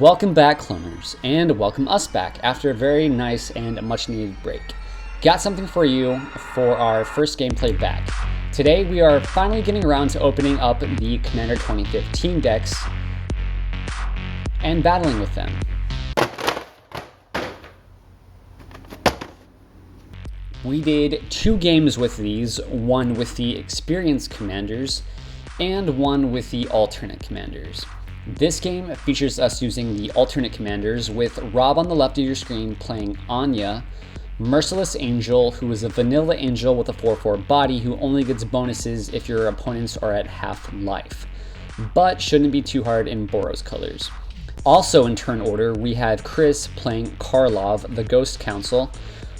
Welcome back, cloners, and welcome us back after a very nice and much needed break. Got something for you for our first gameplay back. Today we are finally getting around to opening up the Commander 2015 decks and battling with them. We did 2 games with these, one with the experienced commanders and one with the alternate commanders. This game features us using the alternate commanders with Rob on the left of your screen playing Anya, Merciless Angel, who is a vanilla angel with a 4/4 body who only gets bonuses if your opponents are at half life, but shouldn't be too hard in Boros colors. Also in turn order, we have Chris playing Karlov, the Ghost Council,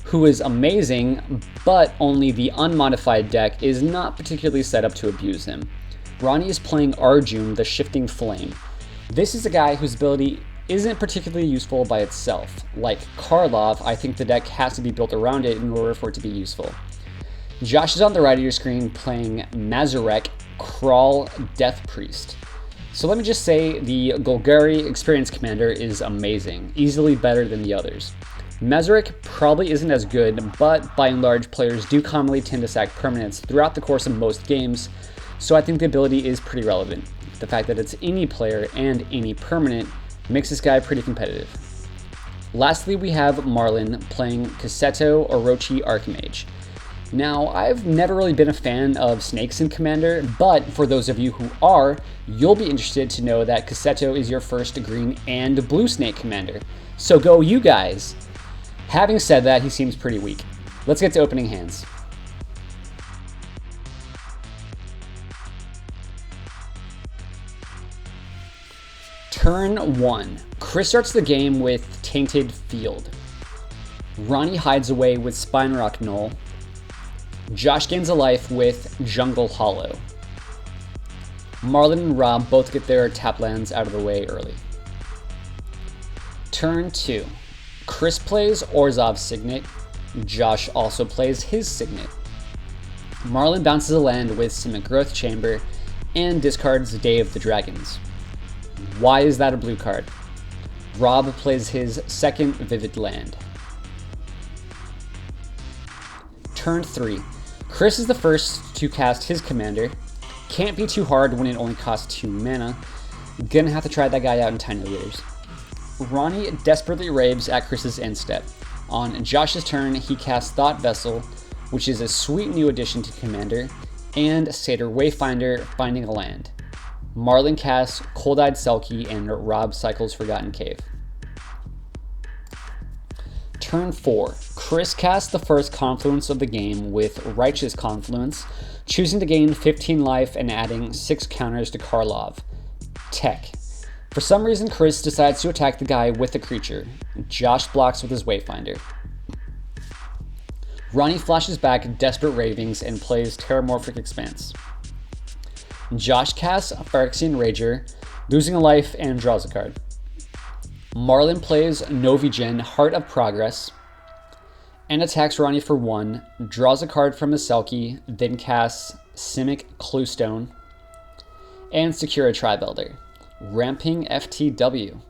who is amazing, but only the unmodified deck is not particularly set up to abuse him. Ronnie is playing Arjun, the Shifting Flame. This is a guy whose ability isn't particularly useful by itself. Like Karlov, I think the deck has to be built around it in order for it to be useful. Josh is on the right of your screen playing Mazarek, Crawl, Death Priest. So let me just say the Golgari Experienced Commander is amazing, easily better than the others. Mazarek probably isn't as good, but by and large players do commonly tend to sack permanents throughout the course of most games, so I think the ability is pretty relevant. The fact that it's any player and any permanent makes this guy pretty competitive. Lastly, we have Marlin playing Cassetto Orochi Archmage. Now, I've never really been a fan of snakes in Commander, but for those of you who are, you'll be interested to know that Cassetto is your first green and blue snake commander. So go you guys! Having said that, he seems pretty weak. Let's get to opening hands. Turn 1. Chris starts the game with Tainted Field. Ronnie hides away with Spinerock Knoll. Josh gains a life with Jungle Hollow. Marlin and Rob both get their tap lands out of the way early. Turn 2. Chris plays Orzhov's Signet. Josh also plays his Signet. Marlin bounces a land with Simic Growth Chamber and discards Day of the Dragons. Why is that a blue card? Rob plays his second Vivid Land. Turn 3. Chris is the first to cast his commander. Can't be too hard when it only costs 2 mana. Gonna have to try that guy out in Tiny Leaders. Ronnie desperately raves at Chris's end step. On Josh's turn, he casts Thought Vessel, which is a sweet new addition to Commander, and Satyr Wayfinder, finding a land. Marlin casts Cold-Eyed Selkie, and Rob cycles Forgotten Cave. Turn 4. Chris casts the first Confluence of the game with Righteous Confluence, choosing to gain 15 life and adding 6 counters to Karlov. Tech. For some reason, Chris decides to attack the guy with the creature. Josh blocks with his Wayfinder. Ronnie flashes back Desperate Ravings and plays Terramorphic Expanse. Josh casts Phyrexian Rager, losing a life and draws a card. Marlin plays Novigen, Heart of Progress, and attacks Ronnie for 1, draws a card from his Selkie, then casts Simic Cluestone, and Secura Trivelder. Ramping FTW.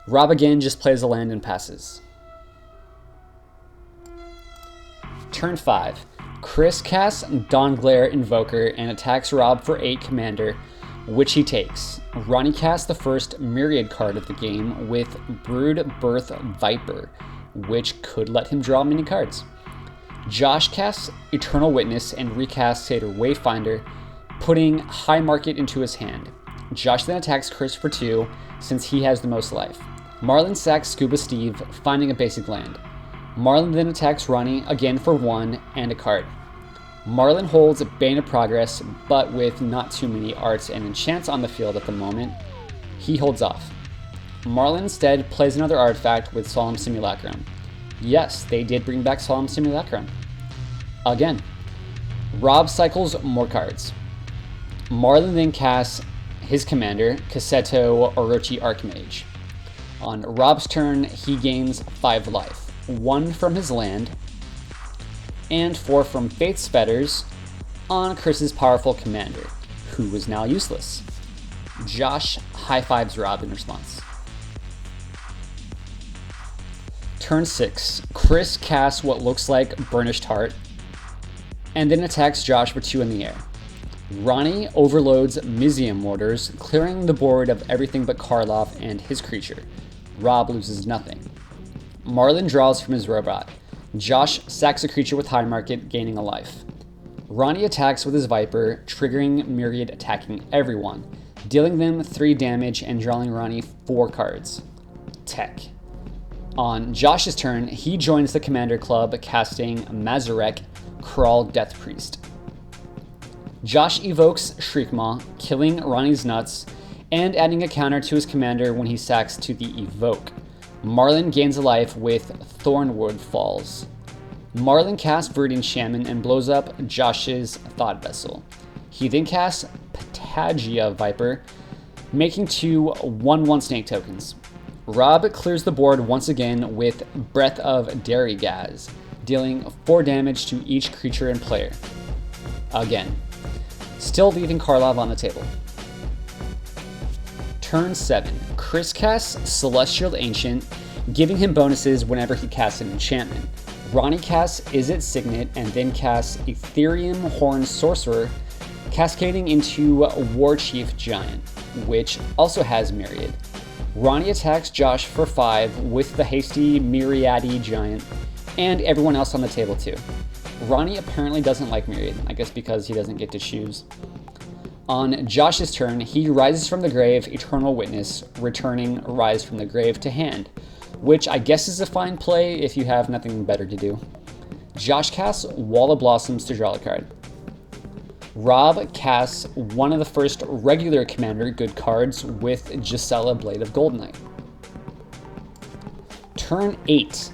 Rob again just plays a land and passes. Turn 5. Chris casts Dawnglare Invoker and attacks Rob for 8 commander, which he takes. Ronnie casts the first Myriad card of the game with Brood Birth Viper, which could let him draw many cards. Josh casts Eternal Witness and recasts Satyr Wayfinder, putting High Market into his hand. Josh then attacks Chris for 2, since he has the most life. Marlin sacks Scuba Steve, finding a basic land. Marlin then attacks Ronnie again for 1 and a card. Marlin holds Bane of Progress, but with not too many arts and enchants on the field at the moment, he holds off. Marlin instead plays another artifact with Solemn Simulacrum. Yes, they did bring back Solemn Simulacrum. Again. Rob cycles more cards. Marlin then casts his commander, Cassetto Orochi Archmage. On Rob's turn, he gains 5 life, 1 from his land, and 4 from Faith's Fetters on Chris's powerful commander, who is now useless. Josh high-fives Rob in response. Turn 6, Chris casts what looks like Burnished Heart, and then attacks Josh for 2 in the air. Ronnie overloads Mizium Mortars, clearing the board of everything but Karloff and his creature. Rob loses nothing. Marlin draws from his robot. Josh sacks a creature with High Market, gaining a life. Ronnie attacks with his Viper, triggering Myriad, attacking everyone, dealing them 3 damage and drawing Ronnie 4 cards. Tech. On Josh's turn, he joins the Commander Club, casting Mazarek, Crawl Death Priest. Josh evokes Shriekmaw, killing Ronnie's nuts, and adding a counter to his commander when he sacks to the evoke. Marlin gains a life with Thornwood Falls. Marlin casts Viridian Shaman and blows up Josh's Thought Vessel. He then casts Patagia Viper, making 2 1/1 snake tokens. Rob clears the board once again with Breath of Derrygaz, dealing 4 damage to each creature and player. Again, still leaving Karlov on the table. Turn 7, Chris casts Celestial Ancient, giving him bonuses whenever he casts an enchantment. Ronnie casts Izzet Signet and then casts Ethereum Horn Sorcerer, cascading into War Chief Giant, which also has Myriad. Ronnie attacks Josh for 5 with the hasty Myriadi Giant, and everyone else on the table too. Ronnie apparently doesn't like Myriad, I guess because he doesn't get to choose. On Josh's turn, he rises from the grave, Eternal Witness, returning Rise from the Grave to hand, which I guess is a fine play if you have nothing better to do. Josh casts Wall of Blossoms to draw a card. Rob casts one of the first regular Commander good cards with Gisela, Blade of Goldnight. Turn 8.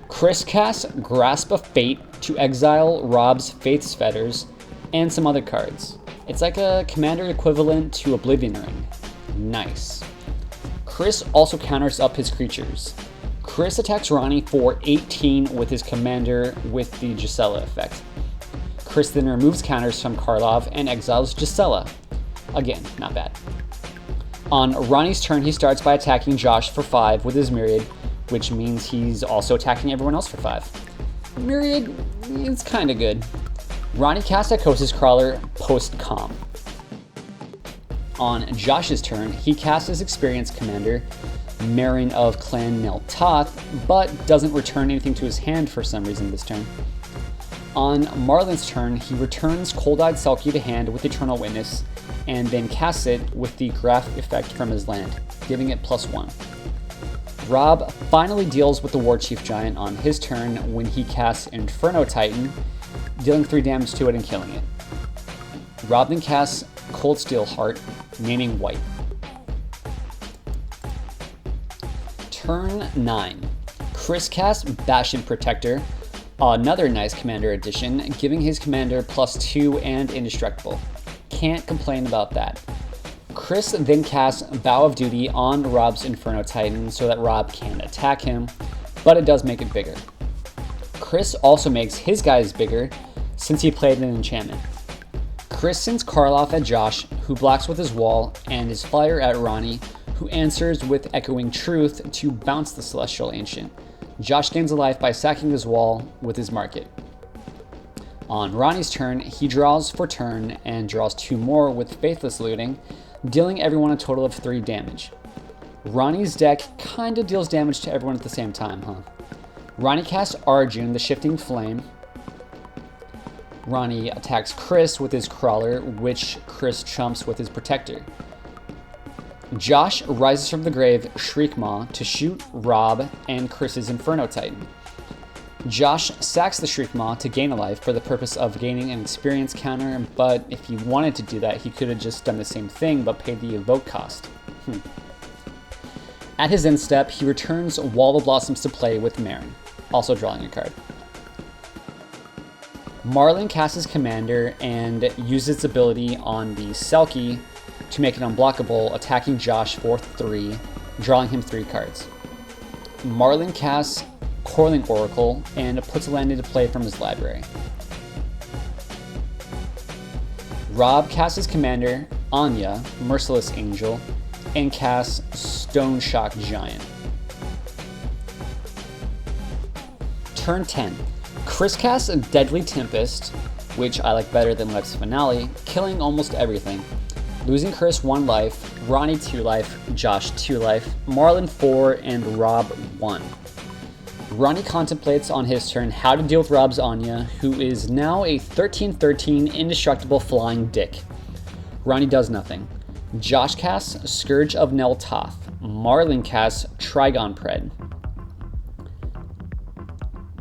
Chris casts Grasp of Fate to exile Rob's Faith's Fetters and some other cards. It's like a Commander equivalent to Oblivion Ring. Nice. Chris also counters up his creatures. Chris attacks Ronnie for 18 with his Commander with the Gisela effect. Chris then removes counters from Karlov and exiles Gisela. Again, not bad. On Ronnie's turn, he starts by attacking Josh for 5 with his Myriad, which means he's also attacking everyone else for 5. Myriad is kinda good. Ronnie casts Echosis Crawler post-com. On Josh's turn, he casts his experienced commander, Marin of Clan Neltoth, but doesn't return anything to his hand for some reason this turn. On Marlin's turn, he returns Cold-Eyed Selkie to hand with Eternal Witness, and then casts it with the Graph effect from his land, giving it +1. Rob finally deals with the War Chief Giant on his turn when he casts Inferno Titan, dealing 3 damage to it and killing it. Rob then casts Cold Steel Heart, naming white. Turn 9. Chris casts Bastion Protector, another nice commander addition, giving his commander +2 and indestructible. Can't complain about that. Chris then casts Vow of Duty on Rob's Inferno Titan so that Rob can attack him, but it does make it bigger. Chris also makes his guys bigger since he played an enchantment. Chris sends Karloff at Josh, who blocks with his wall, and his flyer at Ronnie, who answers with Echoing Truth to bounce the Celestial Ancient. Josh gains a life by sacking his wall with his Market. On Ronnie's turn, he draws for turn and draws 2 more with Faithless Looting, dealing everyone a total of 3 damage. Ronnie's deck kinda deals damage to everyone at the same time, huh? Ronnie casts Arjun, the Shifting Flame. Ronnie attacks Chris with his Crawler, which Chris chumps with his Protector. Josh rises from the grave Shriekmaw to shoot Rob and Chris's Inferno Titan. Josh sacks the Shriekmaw to gain a life for the purpose of gaining an experience counter, but if he wanted to do that, he could have just done the same thing but paid the evoke cost. At his end step, he returns Wall of Blossoms to play with Marin, also drawing a card. Marlin casts his commander and uses its ability on the Selkie to make it unblockable, attacking Josh for 3, drawing him 3 cards. Marlin casts Coiling Oracle and puts a land into play from his library. Rob casts his commander, Anya, Merciless Angel, and casts Stone Shock Giant. Turn 10. Chris casts a Deadly Tempest, which I like better than Life's Finale, killing almost everything. Losing Chris 1 life, Ronnie 2 life, Josh 2 life, Marlon 4, and Rob 1. Ronnie contemplates on his turn how to deal with Rob's Anya, who is now a 13/13 indestructible flying dick. Ronnie does nothing. Josh casts Scourge of Neltoth. Marlon casts Trigon Pred.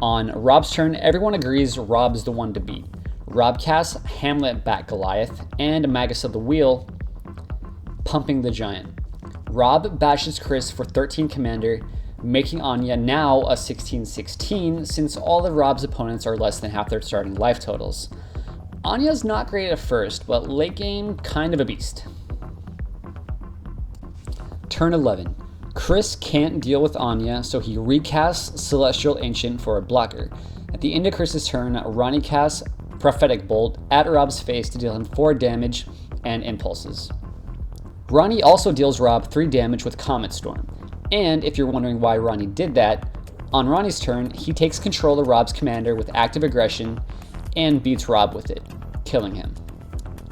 On Rob's turn, everyone agrees Rob's the one to beat. Rob casts Hamlet Bat Goliath and Magus of the Wheel, pumping the giant. Rob bashes Chris for 13 Commander, making Anya now a 16/16 since all of Rob's opponents are less than half their starting life totals. Anya's not great at first, but late game, kind of a beast. Turn 11. Chris can't deal with Anya, so he recasts Celestial Ancient for a blocker. At the end of Chris's turn, Ronnie casts Prophetic Bolt at Rob's face to deal him 4 damage and impulses. Ronnie also deals Rob 3 damage with Comet Storm. And if you're wondering why Ronnie did that, on Ronnie's turn, he takes control of Rob's commander with active aggression and beats Rob with it, killing him.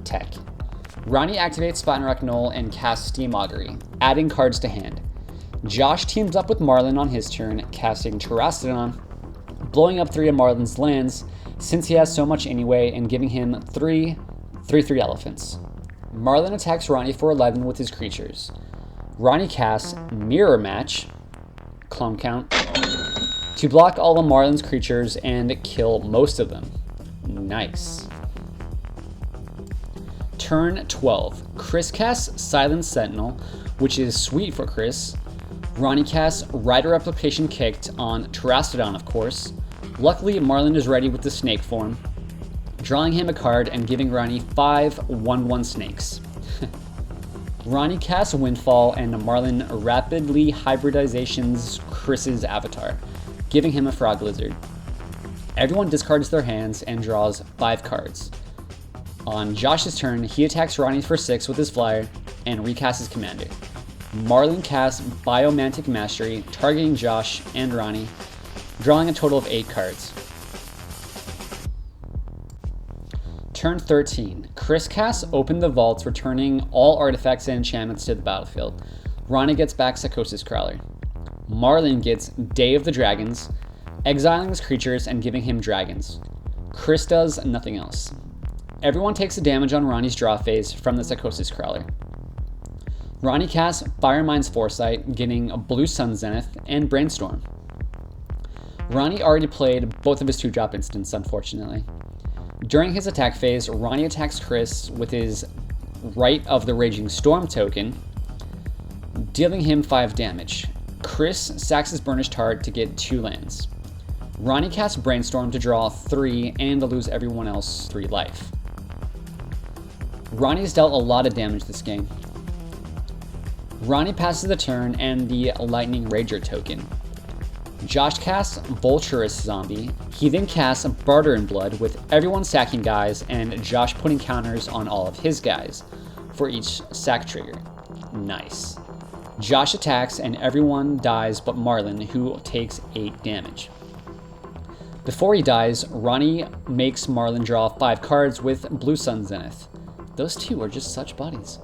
Tech. Ronnie activates Spinrock Knoll and casts Steam Augury, adding cards to hand. Josh teams up with Marlon on his turn, casting Terrastodon, blowing up 3 of Marlon's lands since he has so much anyway and giving him 3/3 elephants. Marlon attacks Ronnie for 11 with his creatures. Ronnie casts Mirror Match, Clone Count, to block all of Marlon's creatures and kill most of them. Nice. Turn 12. Chris casts Silent Sentinel, which is sweet for Chris. Ronnie casts Rider Replication Kicked on Terrastodon, of course. Luckily, Marlon is ready with the snake form, drawing him a card and giving Ronnie 5 1/1 snakes. Ronnie casts Windfall and Marlon rapidly hybridizations Chris's avatar, giving him a Frog Lizard. Everyone discards their hands and draws 5 cards. On Josh's turn, he attacks Ronnie for 6 with his flyer and recasts his commander. Marlon casts Biomantic Mastery, targeting Josh and Ronnie, drawing a total of 8 cards. Turn 13. Chris casts Open the Vaults, returning all artifacts and enchantments to the battlefield. Ronnie gets back Psychosis Crawler. Marlon gets Day of the Dragons, exiling his creatures and giving him dragons. Chris does nothing else. Everyone takes the damage on Ronnie's draw phase from the Psychosis Crawler. Ronnie casts Firemind's Foresight, getting a Blue Sun Zenith and Brainstorm. Ronnie already played both of his 2-drop instants, unfortunately. During his attack phase, Ronnie attacks Chris with his Rite of the Raging Storm token, dealing him 5 damage. Chris sacks his Burnished Heart to get 2 lands. Ronnie casts Brainstorm to draw 3 and to lose everyone else 3 life. Ronnie's dealt a lot of damage this game. Ronnie passes the turn and the Lightning Rager token. Josh casts Vulturous Zombie. He then casts Barter in Blood with everyone sacking guys and Josh putting counters on all of his guys for each sack trigger. Nice. Josh attacks and everyone dies but Marlon, who takes 8 damage. Before he dies, Ronnie makes Marlon draw 5 cards with Blue Sun Zenith. Those two are just such buddies.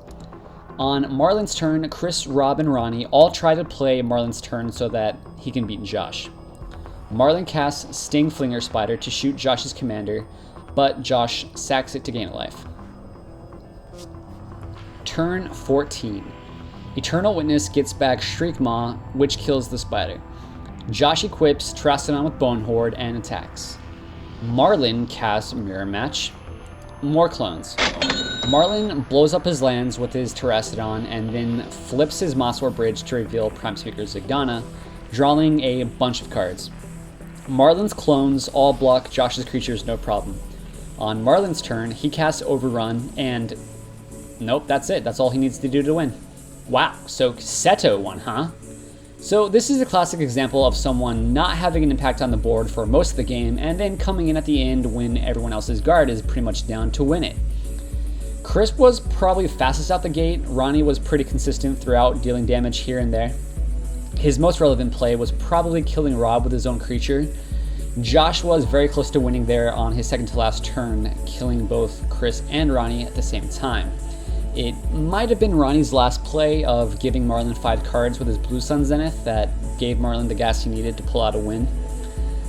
On Marlon's turn, Chris, Rob, and Ronnie all try to play Marlon's turn so that he can beat Josh. Marlon casts Sting Flinger Spider to shoot Josh's commander, but Josh sacks it to gain a life. Turn 14. Eternal Witness gets back Shriek Maw, which kills the spider. Josh equips Terrastodon with Bone Horde and attacks. Marlon casts Mirror Match. More clones. Marlon blows up his lands with his Terrastodon and then flips his Mosswar Bridge to reveal Prime Speaker Zigana, drawing a bunch of cards. Marlon's clones all block Josh's creatures no problem. On Marlon's turn, he casts Overrun and nope, that's it. That's all he needs to do to win. Wow, so Seto won, huh? So this is a classic example of someone not having an impact on the board for most of the game and then coming in at the end when everyone else's guard is pretty much down to win it. Chris was probably fastest out the gate. Ronnie was pretty consistent throughout, dealing damage here and there. His most relevant play was probably killing Rob with his own creature, Josh was very close to winning there on his second to last turn, killing both Chris and Ronnie at the same time. It might have been Ronnie's last play of giving Marlon 5 cards with his Blue Sun Zenith that gave Marlon the gas he needed to pull out a win.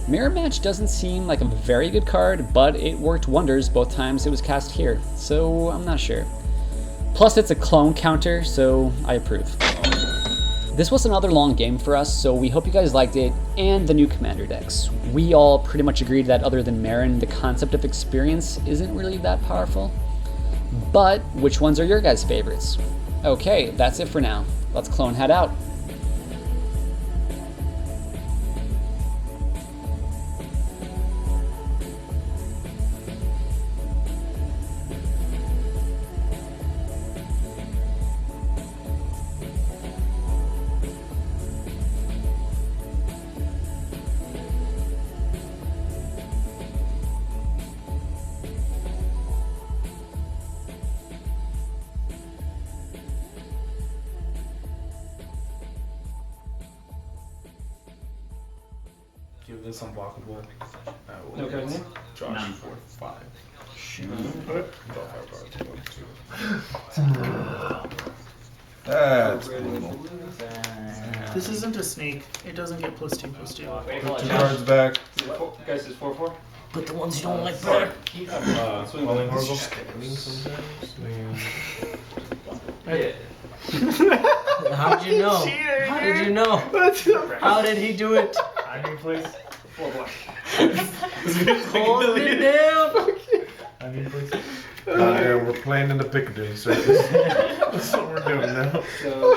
Mirror Match doesn't seem like a very good card, but it worked wonders both times it was cast here, so I'm not sure. Plus it's a clone counter, so I approve. This was another long game for us, so we hope you guys liked it and the new Commander decks. We all pretty much agreed that other than Marin, the concept of experience isn't really that powerful. But which ones are your guys' favorites? Okay, that's it for now. Let's clone head out. Give this unblockable. No card name? Josh None. 4, 5. Shoot. That's brutal. This isn't a snake. It doesn't get +2/+2. Put 2 cards back. Guys, is 4/4? But the ones you don't like better. Swelling Oracle. How did you know? How did you know? How did he do it? I need please. 4 black. Hold it down. I need please. Yeah, we're playing in the Piccadilly Circus. That's what we're doing now. So,